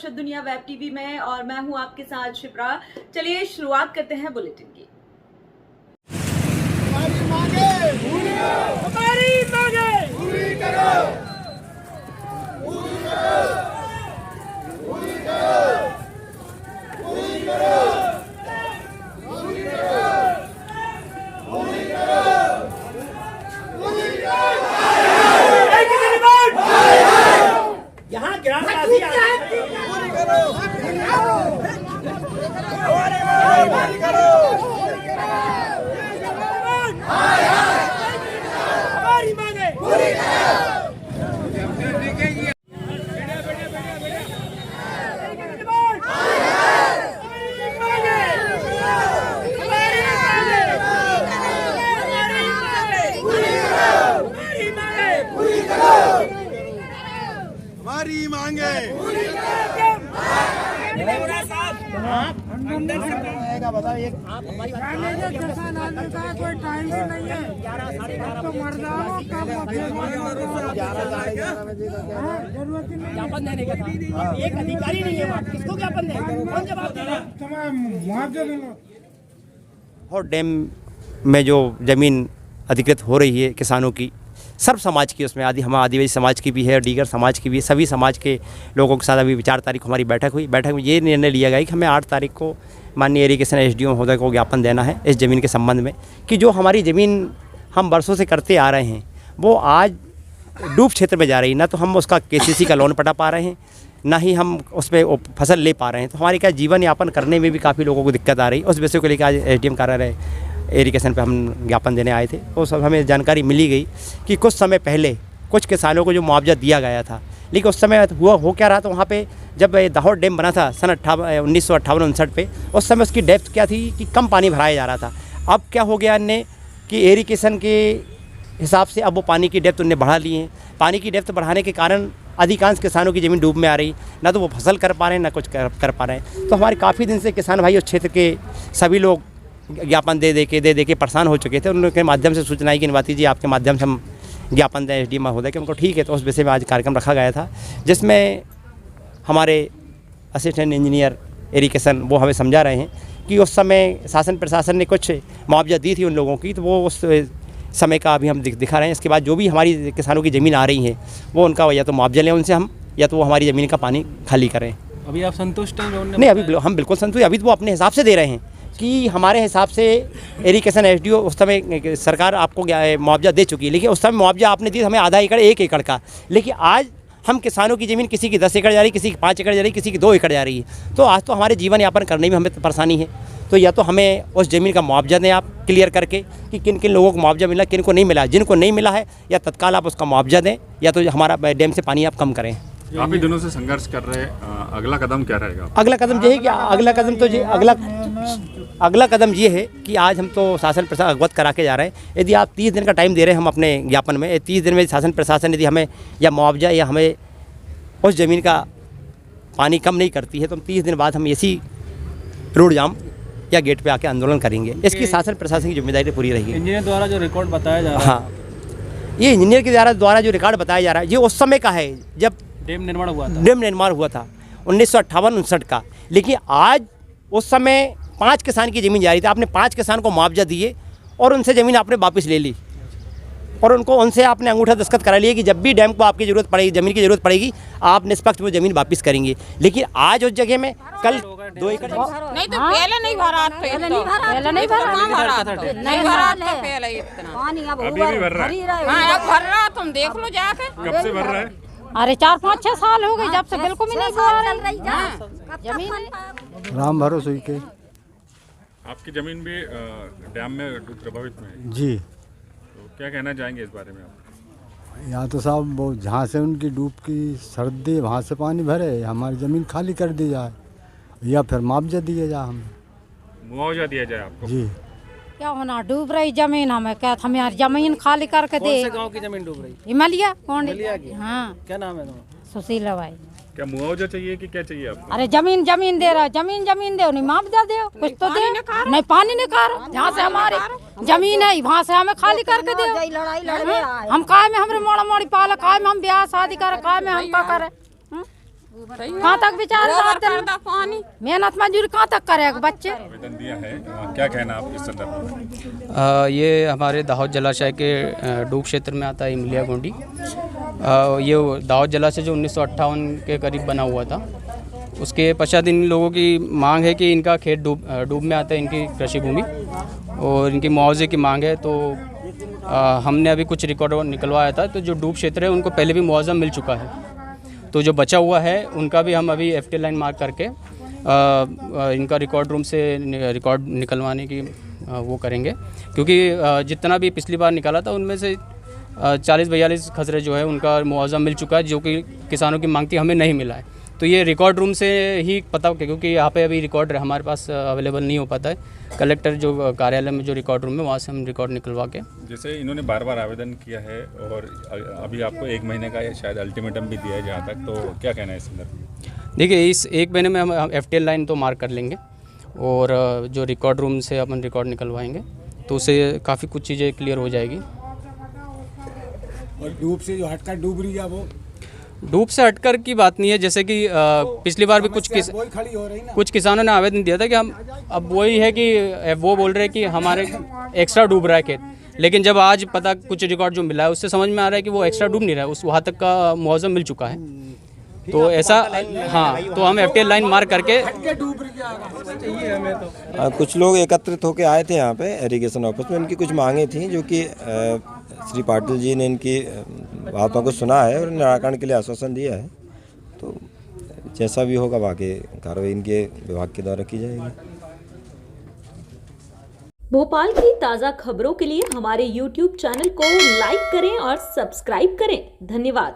दर्शक दुनिया web TV में और मैं हूं आपके साथ शिप्रा। चलिए शुरुआत करते हैं बुलेटिन की। हमारी मांगे पूरी करो। यहाँ ग्रामवासी हमारी मांगे पूरी हमारी मांगे अंदर से आएगा। बताओ एक आप हमारी किसान आदमी का कोई टाइम ही नहीं है। 11 तो मर जाओ कब जरूरत ही नहीं। ज्ञापन देने का था, एक अधिकारी नहीं है, किसको ज्ञापन दें, कौन जवाब देगा? तमाम मुआवजा देना। और डैम में जो जमीन अधिकृत हो रही है किसानों की, सर्व समाज की, उसमें हमारे आदिवासी समाज की भी है, दीगर समाज की भी, सभी समाज के लोगों के साथ अभी 4 तारीख को हमारी बैठक हुई। बैठक में ये निर्णय लिया गया कि हमें 8 तारीख को माननीय इरिगेशन SDO महोदय को ज्ञापन देना है इस ज़मीन के संबंध में कि जो हमारी ज़मीन हम बरसों से करते आ रहे हैं वो आज डूब क्षेत्र में जा रही है। ना तो हम उसका KCC का लोन पटा पा रहे हैं, ना ही हम उस पर फसल ले पा रहे हैं। तो हमारी क्या जीवन यापन करने में भी काफ़ी लोगों को दिक्कत आ रही है। उस विषय को लेकर आज SDM कार्यालय इरिगेशन पे हम ज्ञापन देने आए थे। वो सब हमें जानकारी मिली गई कि कुछ समय पहले कुछ किसानों को जो मुआवजा दिया गया था, लेकिन उस समय हो क्या रहा था, वहाँ पे जब दाहोद डैम बना था सन 1958-59 पे, उस समय उसकी डेप्थ क्या थी कि कम पानी भराया जा रहा था। अब क्या हो गया ने कि इरिगेशन के हिसाब से अब वो पानी की डेप्थ उन्हें बढ़ा ली है। पानी की डेप्थ बढ़ाने के कारण अधिकांश किसानों की ज़मीन डूब में आ रही, ना तो वो फसल कर पा रहे हैं ना कुछ कर पा रहे हैं। तो हमारे काफ़ी दिन से किसान भाई उस क्षेत्र के सभी लोग ज्ञापन दे दे के परेशान हो चुके थे। उनके माध्यम से सूचना आई कि निवाती जी आपके माध्यम से हम ज्ञापन दें SDM महोदय कि उनको ठीक है। तो उस विषय में आज कार्यक्रम रखा गया था, जिसमें हमारे असिस्टेंट इंजीनियर इरिगेशन वो हमें समझा रहे हैं कि उस समय शासन प्रशासन ने कुछ मुआवजा दी थी उन लोगों की, तो वो उस समय का अभी हम दिखा रहे हैं। इसके बाद जो भी हमारी किसानों की ज़मीन आ रही है वो उनका या तो मुआवजा लें उनसे हम, या तो वो हमारी ज़मीन का पानी खाली करें। अभी आप संतुष्ट हैं? नहीं, अभी हम बिल्कुल संतुष्ट। अभी तो वो अपने हिसाब से दे रहे हैं कि हमारे हिसाब से इरिगेशन SDO उस समय सरकार आपको मुआवजा दे चुकी है, लेकिन उस समय मुआवजा आपने दी हमें आधा एकड़ 1 एकड़ का, लेकिन आज हम किसानों की ज़मीन किसी की 10 एकड़ जा रही, किसी की 5 एकड़ जा रही, किसी की 2 एकड़ जा रही है। तो आज तो हमारे जीवन यापन करने में हमें परेशानी है। तो या तो हमें उस ज़मीन का मुआवजा दें आप क्लियर करके कि किन किन लोगों को मुआवजा मिला, किन को नहीं मिला। जिनको नहीं मिला है या तत्काल आप उसका मुआवजा दें, या तो हमारा डैम से पानी आप कम करें। काफ़ी दिनों से संघर्ष कर रहे हैं, अगला कदम क्या रहेगा? अगला कदम ये है कि अगला कदम ये है कि आज हम तो शासन प्रशासन अवगत करा के जा रहे हैं। यदि आप 30 दिन का टाइम दे रहे हैं हम अपने ज्ञापन में, 30 दिन में शासन प्रशासन यदि हमें या मुआवजा या हमें उस ज़मीन का पानी कम नहीं करती है, तो हम 30 दिन बाद हम ऐसी रोड जाम या गेट पे आके आंदोलन करेंगे। इसकी शासन प्रशासन की जिम्मेदारी पूरी रहेगी। इंजीनियर द्वारा जो रिकॉर्ड बताया जा रहा है, हाँ, ये इंजीनियर के द्वारा जो रिकॉर्ड बताया जा रहा है ये उस समय का है जब डैम निर्माण हुआ था 1958-59 का। लेकिन आज उस समय 5 किसान की ज़मीन जा रही थी, आपने 5 किसान को मुआवजा दिए और उनसे ज़मीन आपने वापस ले ली और उनसे आपने अंगूठा दस्तखत करा लिया कि जब भी डैम को आपकी ज़रूरत पड़ेगी, ज़मीन की ज़रूरत पड़ेगी, आप निष्पक्ष वो ज़मीन वापस करेंगे। लेकिन आज उस जगह में कल 2 एकड़ नहीं तो पहले नहीं भरा, पहले नहीं भरा पहले इतना अभी भी भर रहा है? हाँ, अब भर रहा, तुम देख लो जाके। कब से भर रहा है? अरे 4-5-6 साल हो गए जब से बिल्कुल भी नहीं भरा जमीन। राम भरोसे के आपकी ज़मीन भी डैम में डूब प्रभावित में है जी। तो क्या कहना चाहेंगे इस बारे में आप? यहाँ तो साहब वो जहाँ से उनकी डूब की सर्दी वहाँ से पानी भरे, हमारी ज़मीन खाली कर दी जाए या फिर मुआवजा दिया जाए, हमें मुआवजा दिया जाए आपको जी। क्या होना, डूब रही जमीन, हमें क्या हमारी जमीन खाली करके दे। कौन से गांव की जमीन डूब रही? हिमालय कौन? की? हाँ, क्या नाम है तुम्हारा? सुशीला भाई। क्या मुआवजा चाहिए कि क्या चाहिए आपको? अरे जमीन दे रहा, जमीन दे, नहीं मुआवजा दे, कुछ तो दे। नहीं पानी नहीं खा रहा, जहाँ से हमारी जमीन है वहाँ से हमें खाली करके दे। हम काय में हमरे मोड़ा मोड़ी पाला, काय में हम ब्याह शादी करे, काय में हम का करे। कहाँ तक बेचारे पानी मेहनत मजदूरी कहाँ तक करेगा बच्चे। आवेदन दिया है, क्या कहना आप इस संदर्भ में? ये हमारे दाहोद जलाशय के डूब क्षेत्र में आता है इमलिया गोंडी। ये दाहोद जलाशय जो 1958 के करीब बना हुआ था, उसके पश्चात इन लोगों की मांग है कि इनका खेत डूब में आता है, इनकी कृषि भूमि, और इनकी मुआवजे की मांग है। तो हमने अभी कुछ रिकॉर्ड निकलवाया था, तो जो डूब क्षेत्र है उनको पहले भी मुआवजा मिल चुका है। तो जो बचा हुआ है उनका भी हम अभी FT लाइन मार्क करके इनका रिकॉर्ड रूम से रिकॉर्ड निकलवाने की वो करेंगे, क्योंकि जितना भी पिछली बार निकाला था उनमें से 40-42 खसरे जो है उनका मुआवजा मिल चुका है, जो कि किसानों की मांग थी, हमें नहीं मिला है। तो ये रिकॉर्ड रूम से ही पता, क्योंकि यहाँ पे अभी रिकॉर्ड हमारे पास अवेलेबल नहीं हो पाता है। कलेक्टर जो कार्यालय में जो रिकॉर्ड रूम है वहाँ से हम रिकॉर्ड निकलवा के, जैसे इन्होंने बार बार आवेदन किया है और अभी आपको 1 महीने का शायद अल्टीमेटम भी दिया है जहाँ तक, तो क्या कहना है इस संदर्भ में? देखिए इस 1 महीने में हम FT लाइन तो मार्क कर लेंगे, और जो रिकॉर्ड रूम से अपन रिकॉर्ड निकलवाएंगे तो उससे काफ़ी कुछ चीज़ें क्लियर हो जाएगी। और डूब से जो हटकर डूब रही है वो डूब से हटकर की बात नहीं है, जैसे कि पिछली बार भी कुछ किसानों ने आवेदन दिया था कि हम, अब वही है कि वो बोल रहे हैं कि हमारे एक्स्ट्रा डूब रहा है खेत, लेकिन जब आज पता कुछ रिकॉर्ड जो मिला है उससे समझ में आ रहा है कि वो एक्स्ट्रा डूब नहीं रहा है, उस वहाँ तक का मुआवजा मिल चुका है। तो ऐसा, हाँ, तो हम FT लाइन मार्क करके कुछ लोग एकत्रित होकर आए थे यहाँ पे इरिगेशन ऑफिस में। उनकी कुछ मांगे थी जो कि श्री पाटिल जी ने इनकी बातों को सुना है और निराकरण के लिए आश्वासन दिया है। तो जैसा भी होगा बाकी कार्रवाई इनके विभाग के द्वारा की जाएगी। भोपाल की ताज़ा खबरों के लिए हमारे YouTube चैनल को लाइक करें और सब्सक्राइब करें। धन्यवाद।